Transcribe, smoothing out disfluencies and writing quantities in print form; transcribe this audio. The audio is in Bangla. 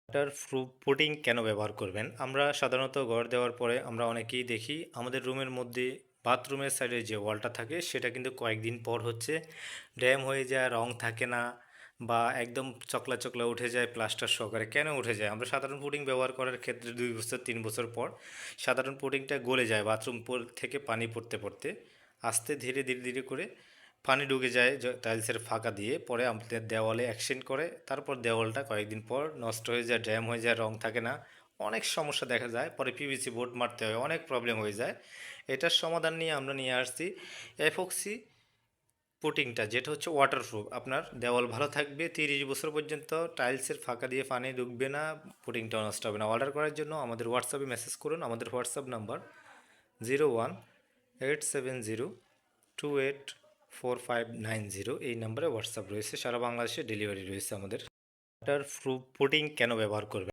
ওয়াটার প্রুফ পুডিং কেন ব্যবহার করবেন? আমরা সাধারণত ঘর দেওয়ার পরে আমরা অনেকেই দেখি আমাদের রুমের মধ্যে বাথরুমের সাইডে যে ওয়ালটা থাকে সেটা কিন্তু কয়েকদিন পর হচ্ছে ড্যাম হয়ে যায়, রং থাকে না বা একদম চকলা চকলা উঠে যায় প্লাস্টার সহকারে। কেন উঠে যায়? আমরা সাধারণ পুডিং ব্যবহার করার ক্ষেত্রে 2 বছর 3 বছর পর সাধারণ পুডিংটা গলে যায় বাথরুম থেকে পানি পড়তে পড়তে আস্তে ধীরে ধীরে ধীরে করে পানি ঢুকে যায় টাইলসের ফাঁকা দিয়ে, পরে আমাদের দেওয়ালে অ্যাকশন করে, তারপর দেওয়ালটা কয়েকদিন পর নষ্ট হয়ে যায়, ড্যাম হয়ে যায়, রং থাকে না, অনেক সমস্যা দেখা যায়, পরে পিভিসি বোর্ড মারতে হয়, অনেক প্রবলেম হয়ে যায়। এটার সমাধান নিয়ে আমরা নিয়ে আসছি এফক্সি পুটিংটা, যেটা হচ্ছে ওয়াটারপ্রুফ। আপনার দেওয়াল ভালো থাকবে 30 বছর পর্যন্ত, টাইলসের ফাঁকা দিয়ে পানি ঢুকবে না, পুটিংটাও নষ্ট হবে না। অর্ডার করার জন্য আমাদের হোয়াটসঅ্যাপে মেসেজ করুন। আমাদের হোয়াটসঅ্যাপ নাম্বার 0187028459 এই নাম্বারে হোয়াটসঅ্যাপ রয়েছে। সারা বাংলাদেশে ডেলিভারি রয়েছে আমাদের। ওয়াটার প্রুফ পুডিং কেন ব্যবহার করবেন?